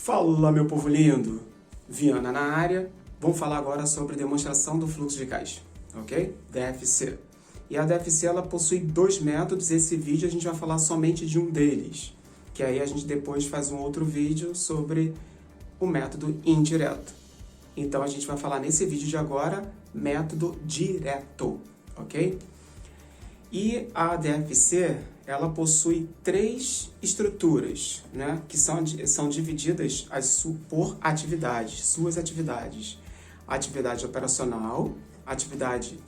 Fala, meu povo lindo! Viana na área. Vamos falar agora sobre demonstração do fluxo de caixa, ok? DFC. E a DFC ela possui dois métodos. Esse vídeo a gente vai falar somente de um deles, que aí a gente depois faz um outro vídeo sobre o método indireto. Então a gente vai falar nesse vídeo de agora método direto, ok? E a DFC, ela possui três estruturas, né, que são divididas por atividades, suas atividades. Atividade operacional, atividade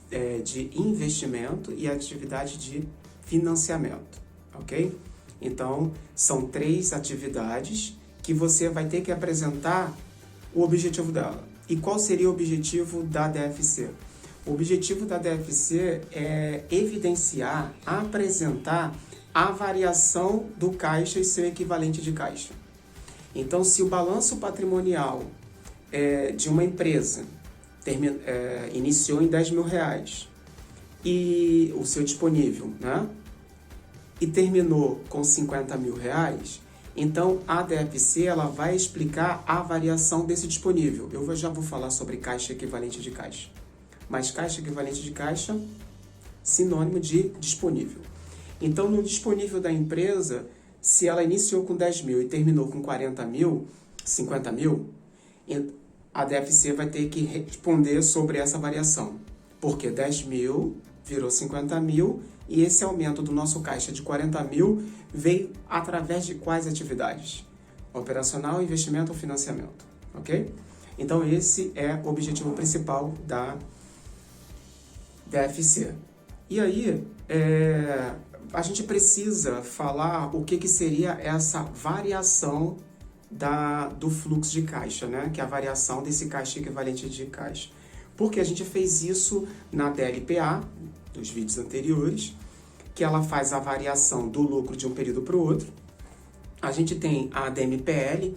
de investimento e atividade de financiamento, ok? Então, são três atividades que você vai ter que apresentar o objetivo dela. E qual seria o objetivo da DFC? O objetivo da DFC é evidenciar, apresentar a variação do caixa e seu equivalente de caixa. Então, se o balanço patrimonial de uma empresa iniciou em R$10.000 e o seu disponível, né? E terminou com R$50.000, então a DFC ela vai explicar a variação desse disponível. Eu já vou falar sobre caixa equivalente de caixa. Mas caixa equivalente de caixa, sinônimo de disponível. Então, no disponível da empresa, se ela iniciou com 10.000 e terminou com 40.000, 50.000, a DFC vai ter que responder sobre essa variação. Porque 10.000 virou 50.000 e esse aumento do nosso caixa de 40.000 veio através de quais atividades? Operacional, investimento ou financiamento, ok? Então, esse é o objetivo principal da DFC. E aí, a gente precisa falar o que seria essa variação do fluxo de caixa, né? Que é a variação desse caixa equivalente de caixa. Porque a gente fez isso na DLPA, nos vídeos anteriores, que ela faz a variação do lucro de um período para o outro. A gente tem a DMPL,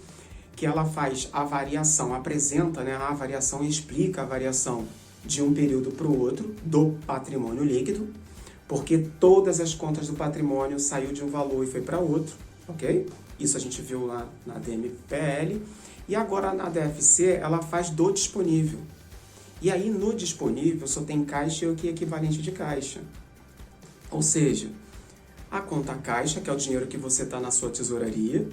que ela faz a variação, apresenta, né, a variação e explica a variação de um período para o outro do patrimônio líquido, porque todas as contas do patrimônio saiu de um valor e foi para outro, ok? Isso a gente viu lá na DMPL. E agora na DFC ela faz do disponível. E aí no disponível só tem caixa e o que é equivalente de caixa. Ou seja, a conta caixa, que é o dinheiro que você está na sua tesouraria,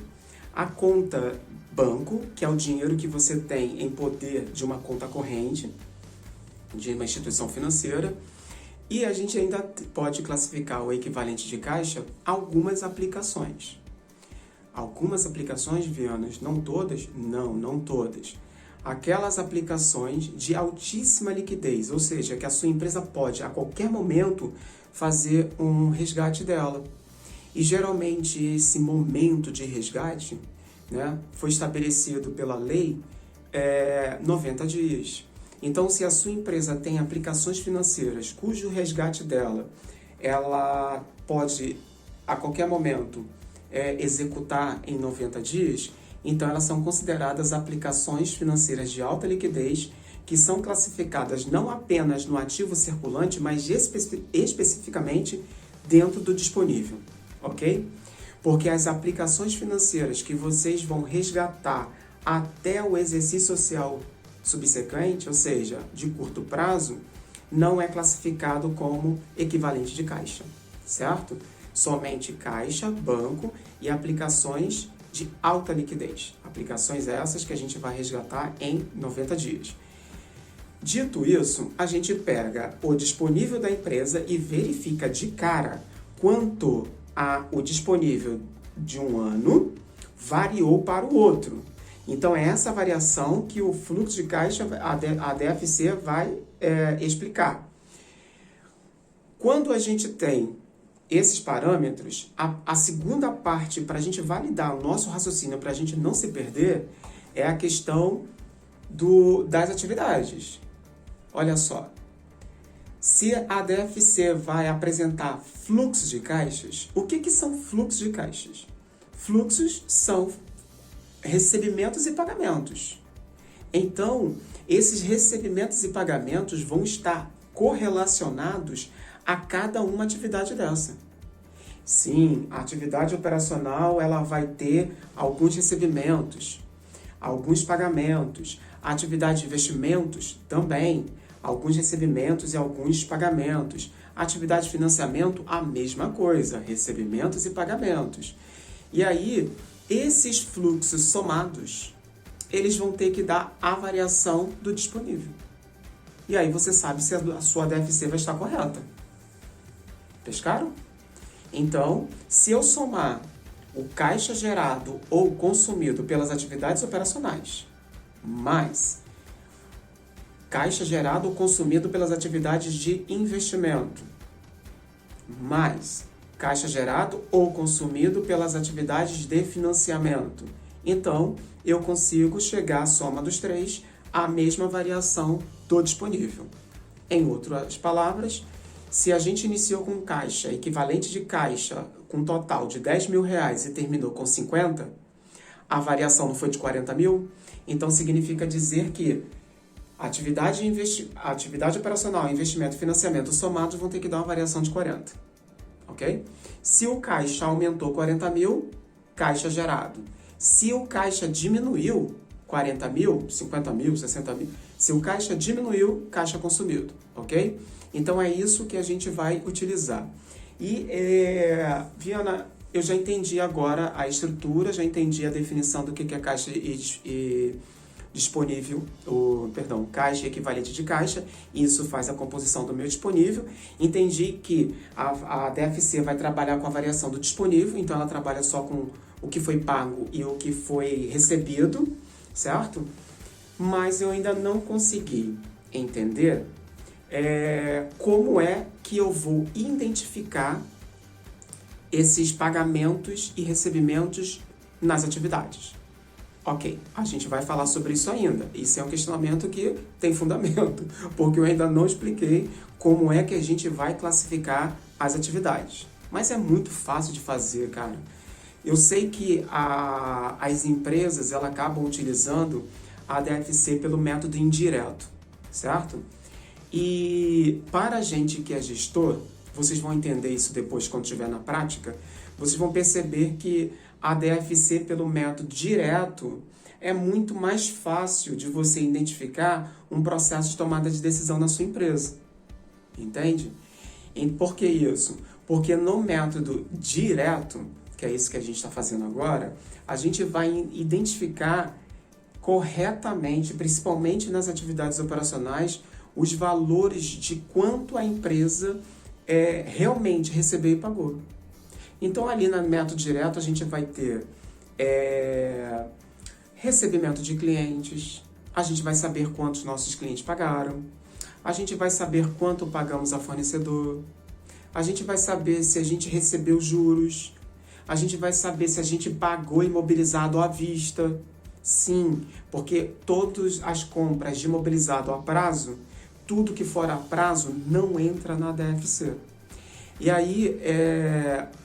a conta banco, que é o dinheiro que você tem em poder de uma conta corrente, de uma instituição financeira, e a gente ainda pode classificar o equivalente de caixa algumas aplicações. Algumas aplicações, Vianas, não todas? Não todas. Aquelas aplicações de altíssima liquidez, ou seja, que a sua empresa pode, a qualquer momento, fazer um resgate dela. E geralmente esse momento de resgate, né, foi estabelecido pela lei 90 dias. Então, se a sua empresa tem aplicações financeiras cujo resgate dela, ela pode, a qualquer momento, executar em 90 dias, então elas são consideradas aplicações financeiras de alta liquidez, que são classificadas não apenas no ativo circulante, mas especificamente dentro do disponível, ok? Porque as aplicações financeiras que vocês vão resgatar até o exercício social subsequente, ou seja, de curto prazo, não é classificado como equivalente de caixa, certo? Somente caixa, banco e aplicações de alta liquidez. Aplicações essas que a gente vai resgatar em 90 dias. Dito isso, a gente pega o disponível da empresa e verifica de cara quanto o disponível de um ano variou para o outro. Então, é essa variação que o fluxo de caixa, a DFC, vai explicar. Quando a gente tem esses parâmetros, a segunda parte, para a gente validar o nosso raciocínio, para a gente não se perder, é a questão das atividades. Olha só, se a DFC vai apresentar fluxos de caixas, o que são fluxos de caixas? Fluxos são recebimentos e pagamentos. Então, esses recebimentos e pagamentos vão estar correlacionados a cada uma atividade dessa. Sim, a atividade operacional ela vai ter alguns recebimentos, alguns pagamentos. A atividade de investimentos também, alguns recebimentos e alguns pagamentos. A atividade de financiamento, a mesma coisa, recebimentos e pagamentos. E aí, esses fluxos somados, eles vão ter que dar a variação do disponível. E aí você sabe se a sua DFC vai estar correta. Pescaram? Então, se eu somar o caixa gerado ou consumido pelas atividades operacionais, mais caixa gerado ou consumido pelas atividades de investimento, mais caixa gerado ou consumido pelas atividades de financiamento, então eu consigo chegar à soma dos três à mesma variação do disponível. Em outras palavras, se a gente iniciou com caixa, equivalente de caixa, com um total de R$10.000 e terminou com 50, a variação não foi de 40 mil, então significa dizer que atividade operacional, investimento e financiamento somados vão ter que dar uma variação de 40. Ok? Se o caixa aumentou 40 mil, caixa gerado. Se o caixa diminuiu 40 mil, 50 mil, 60 mil, se o caixa diminuiu, caixa consumido. Ok? Então é isso que a gente vai utilizar. E, Viana, eu já entendi agora a estrutura, já entendi a definição do que é caixa disponível, caixa equivalente de caixa, isso faz a composição do meu disponível. Entendi que a DFC vai trabalhar com a variação do disponível, então ela trabalha só com o que foi pago e o que foi recebido, certo? Mas eu ainda não consegui entender como é que eu vou identificar esses pagamentos e recebimentos nas atividades. Ok, a gente vai falar sobre isso ainda. Isso é um questionamento que tem fundamento, porque eu ainda não expliquei como é que a gente vai classificar as atividades. Mas é muito fácil de fazer, cara. Eu sei que as empresas elas acabam utilizando a DFC pelo método indireto, certo? E para a gente que é gestor, vocês vão entender isso depois quando estiver na prática, vocês vão perceber que a DFC pelo método direto é muito mais fácil de você identificar um processo de tomada de decisão na sua empresa. Entende? E por que isso? Porque no método direto, que é isso que a gente está fazendo agora, a gente vai identificar corretamente, principalmente nas atividades operacionais, os valores de quanto a empresa realmente recebeu e pagou. Então, ali no método direto, a gente vai ter recebimento de clientes, a gente vai saber quantos nossos clientes pagaram, a gente vai saber quanto pagamos a fornecedor, a gente vai saber se a gente recebeu juros, a gente vai saber se a gente pagou imobilizado à vista. Sim, porque todas as compras de imobilizado a prazo, tudo que for a prazo não entra na DFC. E aí,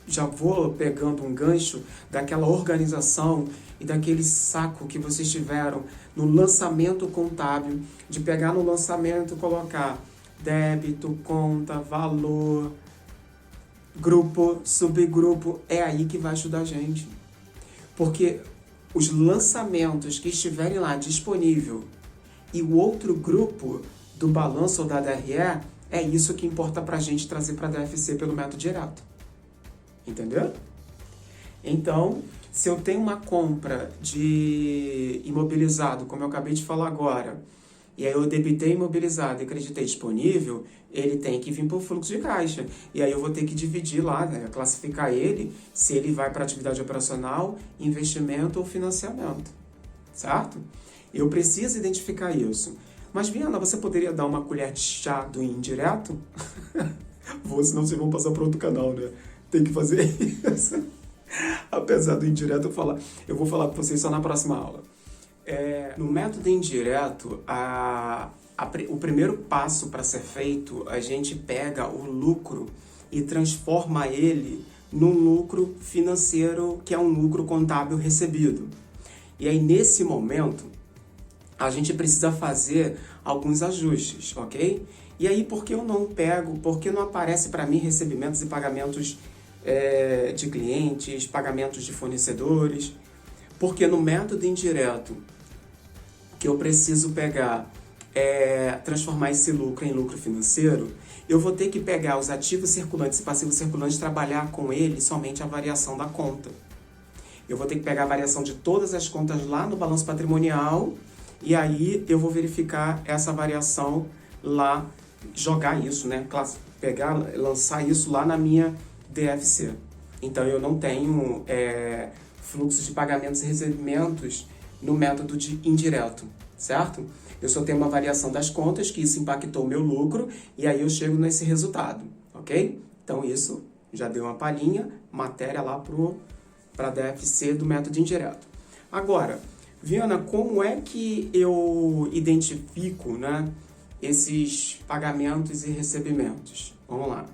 já vou pegando um gancho daquela organização e daquele saco que vocês tiveram no lançamento contábil, de pegar no lançamento, colocar débito, conta, valor, grupo, subgrupo, é aí que vai ajudar a gente. Porque os lançamentos que estiverem lá disponível e o outro grupo do balanço ou da DRE, é isso que importa pra gente trazer para a DFC pelo método direto. Entendeu? Então, se eu tenho uma compra de imobilizado, como eu acabei de falar agora, e aí eu debitei imobilizado e acreditei disponível, ele tem que vir para o fluxo de caixa. E aí eu vou ter que dividir lá, né, classificar ele, se ele vai para atividade operacional, investimento ou financiamento. Certo? Eu preciso identificar isso. Mas, Viana, você poderia dar uma colher de chá do indireto? Vou, senão vocês vão passar para outro canal, né? Tem que fazer isso. Apesar do indireto, eu vou falar para vocês só na próxima aula. No método indireto, o primeiro passo para ser feito, a gente pega o lucro e transforma ele num lucro financeiro, que é um lucro contábil recebido. E aí, nesse momento, a gente precisa fazer alguns ajustes, ok? E aí, por que eu não pego, por que não aparece para mim recebimentos e pagamentos de clientes, pagamentos de fornecedores? Porque no método indireto, que eu preciso pegar, transformar esse lucro em lucro financeiro, eu vou ter que pegar os ativos circulantes e passivos circulantes e trabalhar com ele somente a variação da conta. Eu vou ter que pegar a variação de todas as contas lá no balanço patrimonial e aí eu vou verificar essa variação lá, jogar isso, né? Pegar, lançar isso lá na minha DFC. Então eu não tenho fluxos de pagamentos e recebimentos no método de indireto, certo? Eu só tenho uma variação das contas, que isso impactou o meu lucro, e aí eu chego nesse resultado, ok? Então isso já deu uma palhinha, matéria lá para a DFC do método indireto. Agora, Viana, como é que eu identifico, né, esses pagamentos e recebimentos? Vamos lá.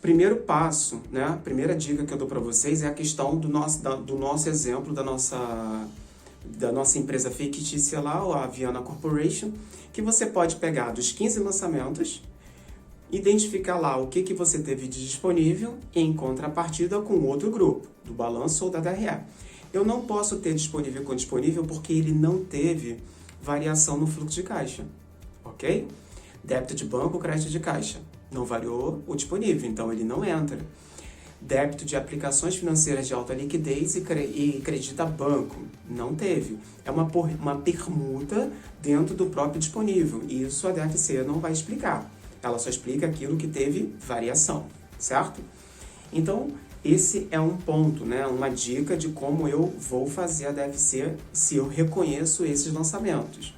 Primeiro passo, né, a primeira dica que eu dou para vocês é a questão do nosso exemplo, da nossa empresa fictícia lá, a Viana Corporation, que você pode pegar dos 15 lançamentos, identificar lá o que você teve de disponível em contrapartida com outro grupo, do balanço ou da DRE. Eu não posso ter disponível com disponível porque ele não teve variação no fluxo de caixa, ok? Débito de banco, crédito de caixa. Não variou o disponível, então ele não entra. Débito de aplicações financeiras de alta liquidez e crédito a banco. Não teve. É uma permuta dentro do próprio disponível. E isso a DFC não vai explicar. Ela só explica aquilo que teve variação, certo? Então, esse é um ponto, né? Uma dica de como eu vou fazer a DFC se eu reconheço esses lançamentos.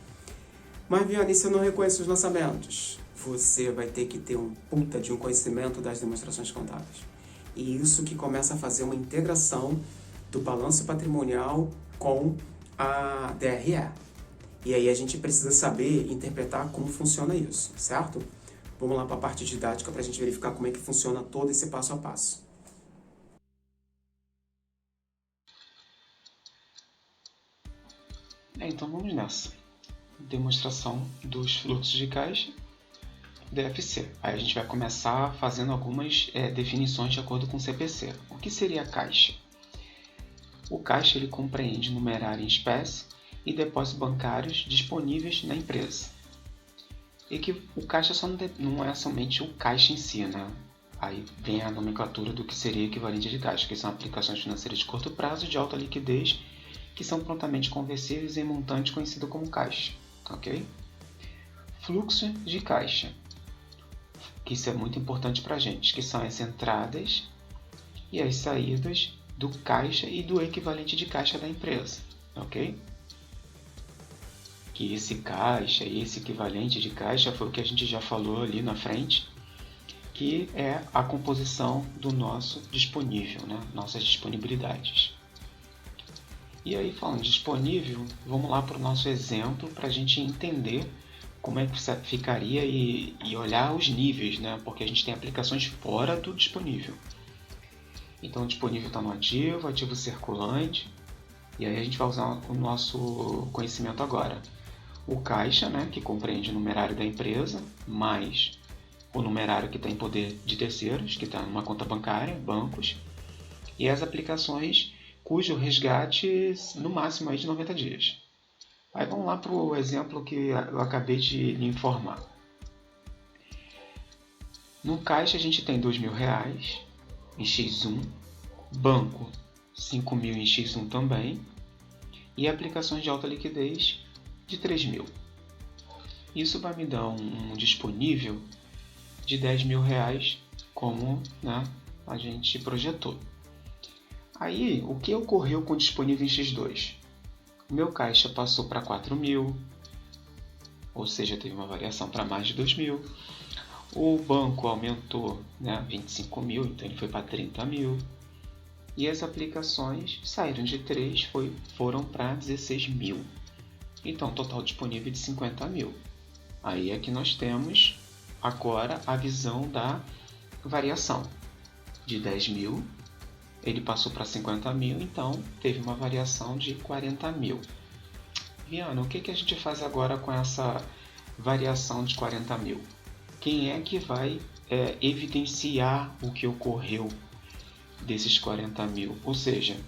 Mas, Viana, e se eu não reconheço os lançamentos? Você vai ter que ter um puta de um conhecimento das demonstrações contábeis. E isso que começa a fazer uma integração do balanço patrimonial com a DRE. E aí a gente precisa saber interpretar como funciona isso, certo? Vamos lá para a parte didática para a gente verificar como é que funciona todo esse passo a passo. Então vamos nessa. Demonstração dos fluxos de caixa, DFC. Aí a gente vai começar fazendo algumas definições de acordo com o CPC. O que seria caixa? O caixa ele compreende numerário em espécie e depósitos bancários disponíveis na empresa. E que o caixa só não é somente o caixa em si, né? Aí vem a nomenclatura do que seria equivalente de caixa, que são aplicações financeiras de curto prazo de alta liquidez que são prontamente conversíveis em montante conhecido como caixa, ok? Fluxo de caixa, que isso é muito importante para a gente, que são as entradas e as saídas do caixa e do equivalente de caixa da empresa, ok? Que esse caixa e esse equivalente de caixa foi o que a gente já falou ali na frente, que é a composição do nosso disponível, né? Nossas disponibilidades. E aí, falando de disponível, vamos lá para o nosso exemplo para a gente entender como é que ficaria e olhar os níveis, né? Porque a gente tem aplicações fora do disponível. Então, o disponível está no ativo, ativo circulante, e aí a gente vai usar o nosso conhecimento agora. O caixa, né? Que compreende o numerário da empresa, mais o numerário que está em poder de terceiros, que está numa conta bancária, bancos, e as aplicações cujo resgate no máximo aí de 90 dias. Aí vamos lá para o exemplo que eu acabei de lhe informar. No caixa a gente tem R$2.000 em X1, banco 5.000 em X1 também, e aplicações de alta liquidez de 3.000. Isso vai me dar um disponível de R$10.000, como, né, a gente projetou. Aí, o que ocorreu com o disponível em X2? O meu caixa passou para 4.000, ou seja, teve uma variação para mais de 2.000. O banco aumentou, né, 25.000, então ele foi para 30.000. E as aplicações saíram de 3, foram para 16.000. Então, total disponível de 50.000. Aí é que nós temos agora a visão da variação. De 10.000, ele passou para 50.000, então teve uma variação de 40.000. Viana, o que a gente faz agora com essa variação de 40.000? Quem é que vai evidenciar o que ocorreu desses 40.000? Ou seja,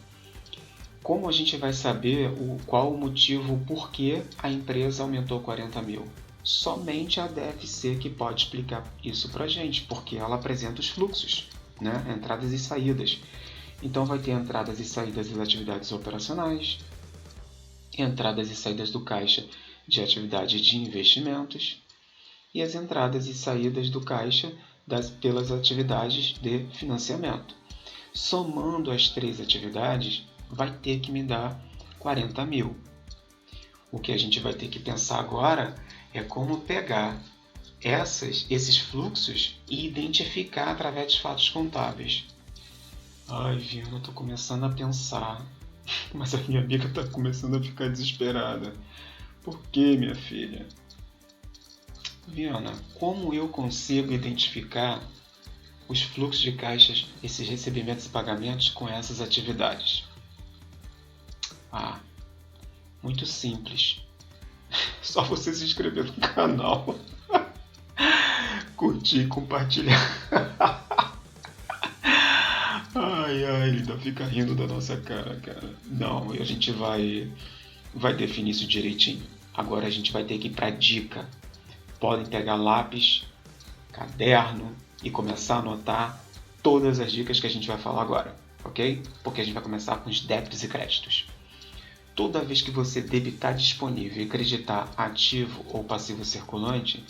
como a gente vai saber qual o motivo, o porquê a empresa aumentou 40 mil? Somente a DFC que pode explicar isso para a gente, porque ela apresenta os fluxos, né? Entradas e saídas. Então vai ter entradas e saídas das atividades operacionais, entradas e saídas do caixa de atividade de investimentos e as entradas e saídas do caixa pelas atividades de financiamento. Somando as três atividades, vai ter que me dar 40 mil. O que a gente vai ter que pensar agora é como pegar esses fluxos e identificar através dos fatos contábeis. Ai, Viana, eu estou começando a pensar, mas a minha amiga está começando a ficar desesperada. Por que, minha filha? Viana, como eu consigo identificar os fluxos de caixas, esses recebimentos e pagamentos com essas atividades? Ah, muito simples. Só você se inscrever no canal, curtir e compartilhar. Ai, ainda fica rindo da nossa cara. Não, a gente vai definir isso direitinho. Agora a gente vai ter que ir para dica. Podem pegar lápis, caderno e começar a anotar todas as dicas que a gente vai falar agora, ok? Porque a gente vai começar com os débitos e créditos. Toda vez que você debitar disponível e creditar ativo ou passivo circulante,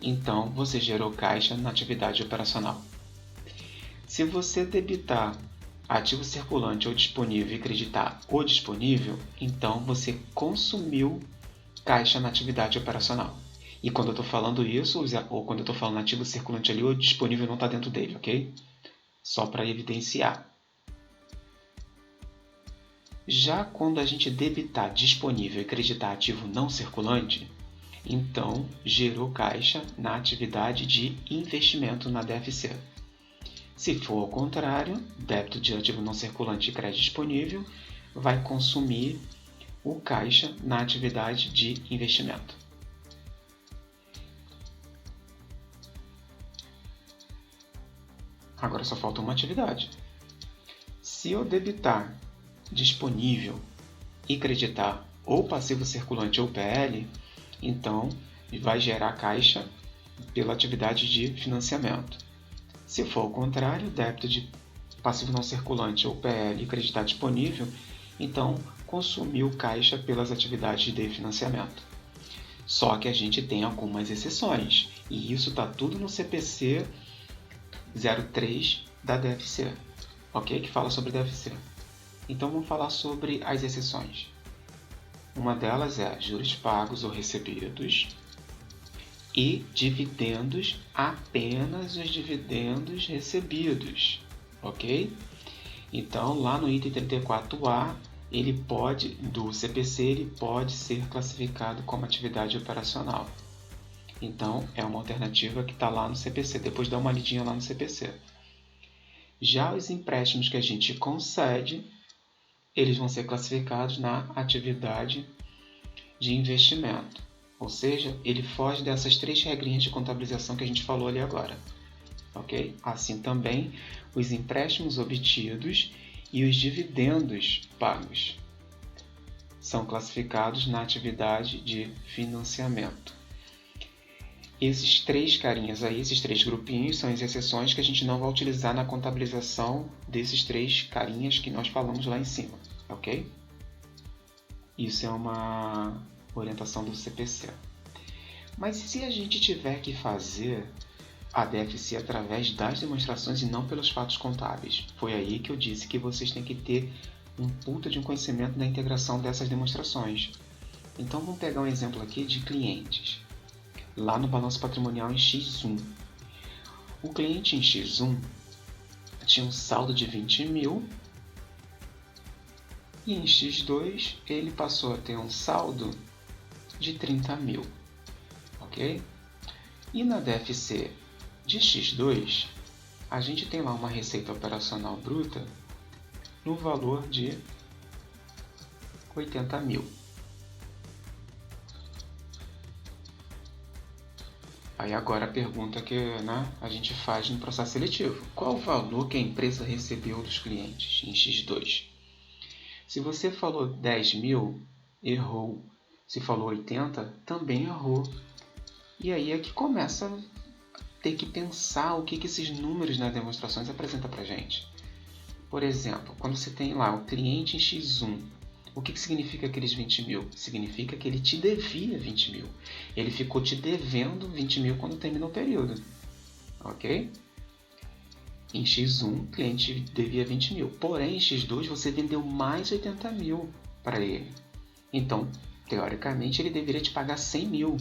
então você gerou caixa na atividade operacional. Se você debitar ativo circulante ou disponível e creditar o disponível, então você consumiu caixa na atividade operacional. E quando eu estou falando isso, ou quando eu estou falando ativo circulante ali, o disponível não está dentro dele, ok? Só para evidenciar. Já quando a gente debitar disponível e creditar ativo não circulante, então gerou caixa na atividade de investimento na DFC. Se for ao contrário, débito de ativo não circulante e crédito disponível vai consumir o caixa na atividade de investimento. Agora só falta uma atividade. Se eu debitar disponível e creditar ou passivo circulante ou PL, então vai gerar caixa pela atividade de financiamento. Se for ao contrário, débito de passivo não circulante ou PL e creditar disponível, então consumiu caixa pelas atividades de financiamento. Só que a gente tem algumas exceções, e isso está tudo no CPC 03 da DFC, ok? Que fala sobre DFC. Então vamos falar sobre as exceções. Uma delas é juros pagos ou recebidos e dividendos, apenas os dividendos recebidos, ok? Então lá no item 34A do CPC ele pode ser classificado como atividade operacional. Então é uma alternativa que está lá no CPC, depois dá uma lidinha lá no CPC. Já os empréstimos que a gente concede, eles vão ser classificados na atividade de investimento. Ou seja, ele foge dessas três regrinhas de contabilização que a gente falou ali agora. Ok? Assim também, os empréstimos obtidos e os dividendos pagos são classificados na atividade de financiamento. Esses três carinhas aí, esses três grupinhos, são as exceções que a gente não vai utilizar na contabilização desses três carinhas que nós falamos lá em cima, ok? Isso é uma orientação do CPC. Mas e se a gente tiver que fazer a DFC através das demonstrações e não pelos fatos contábeis? Foi aí que eu disse que vocês têm que ter um puta de um conhecimento da integração dessas demonstrações. Então vamos pegar um exemplo aqui de clientes. Lá no balanço patrimonial em X1. O cliente em X1 tinha um saldo de 20 mil e em X2 ele passou a ter um saldo de 30 mil. Ok? E na DFC de X2, a gente tem lá uma receita operacional bruta no valor de 80 mil. Aí agora a pergunta que a gente faz no processo seletivo. Qual o valor que a empresa recebeu dos clientes em X2? Se você falou 10 mil, errou. Se falou 80, também errou. E aí é que começa a ter que pensar o que esses números nas demonstrações apresentam para a gente. Por exemplo, quando você tem lá o cliente em X1, o que significa aqueles 20 mil? Significa que ele te devia 20 mil. Ele ficou te devendo 20 mil quando terminou o período. Ok? Em X1, o cliente devia 20 mil. Porém, em X2, você vendeu mais 80 mil para ele. Então, teoricamente, ele deveria te pagar 100 mil.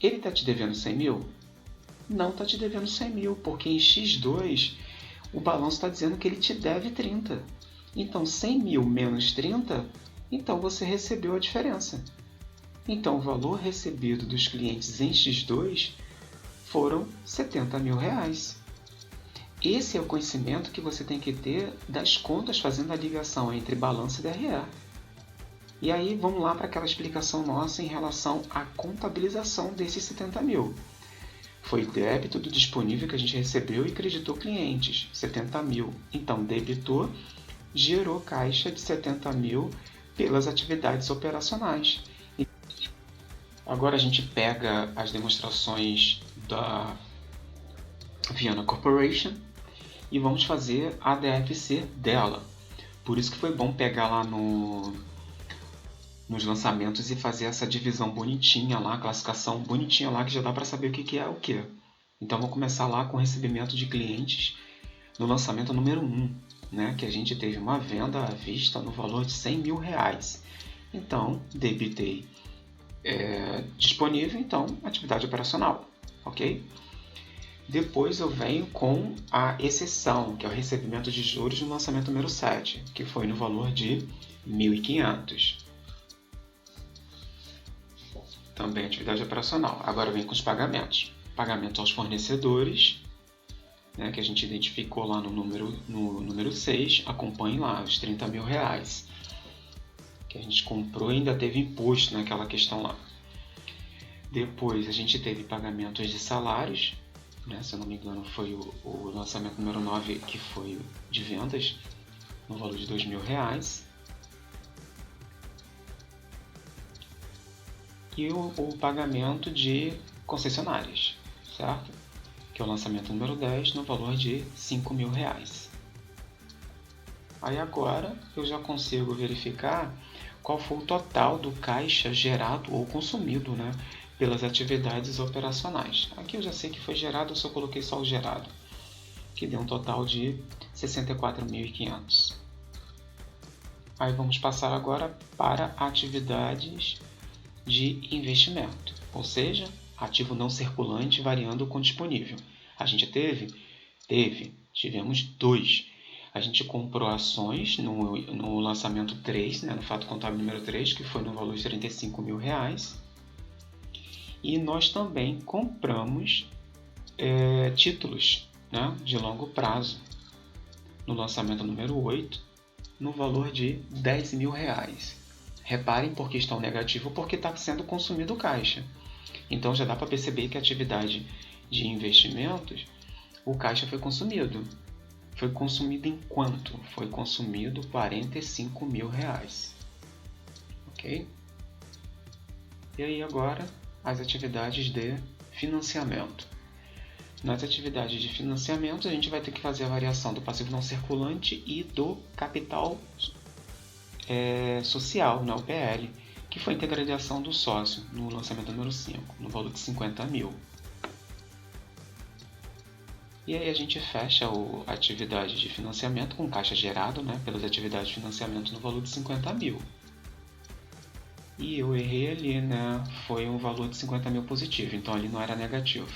Ele está te devendo 100 mil? Não está te devendo 100 mil, porque em X2, o balanço está dizendo que ele te deve 30. Então, 100 mil menos 30, então você recebeu a diferença. Então, o valor recebido dos clientes em X2 foram 70 mil reais. Esse é o conhecimento que você tem que ter das contas fazendo a ligação entre balanço e DRE. E aí vamos lá para aquela explicação nossa em relação à contabilização desses 70 mil. Foi débito do disponível que a gente recebeu e creditou clientes, 70 mil. Então debitou, gerou caixa de 70 mil pelas atividades operacionais. Agora a gente pega as demonstrações da Viana Corporation e vamos fazer a DFC dela. Por isso que foi bom pegar lá nos lançamentos e fazer essa divisão bonitinha lá, classificação bonitinha lá, que já dá para saber o que é o que. Então vamos começar lá com o recebimento de clientes no lançamento número 1, né, que a gente teve uma venda à vista no valor de 100 mil reais. Então, debitei disponível, então, atividade operacional, ok? Depois eu venho com a exceção, que é o recebimento de juros no lançamento número 7, que foi no valor de 1.500. Também atividade operacional. Agora vem com os pagamentos. Pagamento aos fornecedores, né, que a gente identificou lá no número 6, acompanhe lá, os 30 mil reais. Que a gente comprou e ainda teve imposto naquela questão lá. Depois a gente teve pagamentos de salários, né, se eu não me engano foi o lançamento número 9, que foi de vendas, no valor de 2 mil reais. E o pagamento de concessionárias, certo? Que é o lançamento número 10, no valor de 5 mil reais. Aí agora eu já consigo verificar qual foi o total do caixa gerado ou consumido, né, pelas atividades operacionais. Aqui eu já sei que foi gerado, eu só coloquei só o gerado, que deu um total de 64.500. Aí vamos passar agora para atividades de investimento, ou seja, ativo não circulante variando com disponível. A gente tivemos 2. A gente comprou ações no lançamento 3, né, no fato contábil número 3, que foi no valor de 35 mil reais. E nós também compramos títulos, né, de longo prazo no lançamento número 8, no valor de 10 mil reais. Reparem porque estão negativo, porque está sendo consumido caixa. Então já dá para perceber que a atividade de investimentos, o caixa foi consumido. Foi consumido em quanto? Foi consumido 45 mil reais. Ok? E aí agora as atividades de financiamento. Nas atividades de financiamento a gente vai ter que fazer a variação do passivo não circulante e do capital social, né, o PL, que foi a integralização do sócio no lançamento número 5, no valor de 50 mil. E aí a gente fecha a atividade de financiamento com caixa gerado, né, pelas atividades de financiamento no valor de 50 mil. E eu errei ali, né, foi um valor de 50 mil positivo, então ali não era negativo.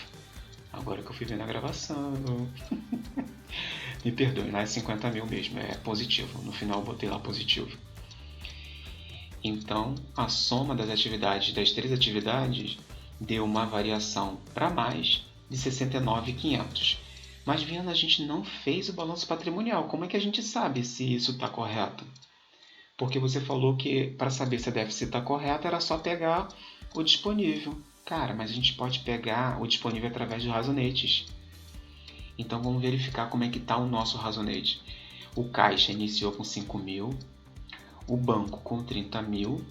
Agora que eu fui ver na gravação, me perdoe, lá é 50 mil mesmo, é positivo, no final eu botei lá positivo. Então, a soma das 3 atividades deu uma variação para mais de 69.500. Mas, Viana, a gente não fez o balanço patrimonial. Como é que a gente sabe se isso está correto? Porque você falou que para saber se a déficit está correta era só pegar o disponível. Cara, mas a gente pode pegar o disponível através de razonetes. Então, vamos verificar como é que está o nosso razonete. O caixa iniciou com 5 mil. o banco com 30 mil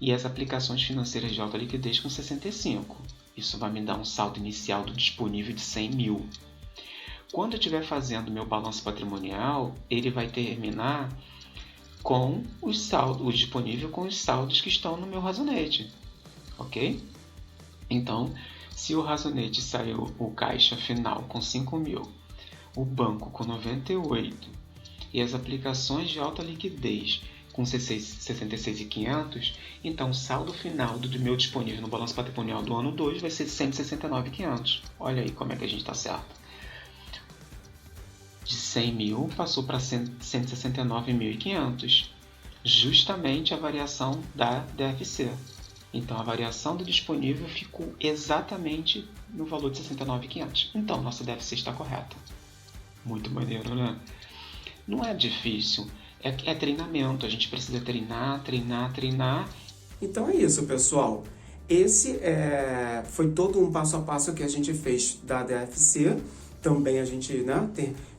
e as aplicações financeiras de alta liquidez com 65. Isso vai me dar um saldo inicial do disponível de 100 mil. Quando eu estiver fazendo meu balanço patrimonial, ele vai terminar com o disponível com os saldos que estão no meu razonete, ok? Então, se o razonete saiu o caixa final com 5 mil, o banco com 98 e as aplicações de alta liquidez com 66.500, então o saldo final do meu disponível no balanço patrimonial do ano 2 vai ser 169.500. Olha aí como é que a gente está certo. De 100 mil passou para 169.500, justamente a variação da DFC. Então a variação do disponível ficou exatamente no valor de 69.500. Então nossa DFC está correta. Muito maneiro, né? Não é difícil, é treinamento. A gente precisa treinar. Então é isso, pessoal. Esse foi todo um passo a passo que a gente fez da DFC. Também a gente, né,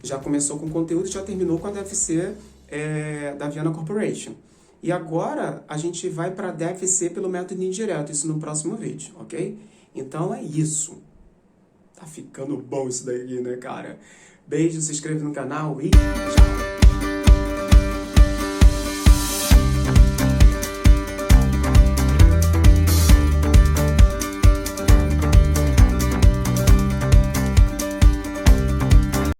já começou com conteúdo e já terminou com a DFC da Viana Corporation. E agora a gente vai para a DFC pelo método indireto, isso no próximo vídeo, ok? Então é isso. Tá ficando bom isso daqui, né, cara? Beijo, se inscreve no canal e tchau!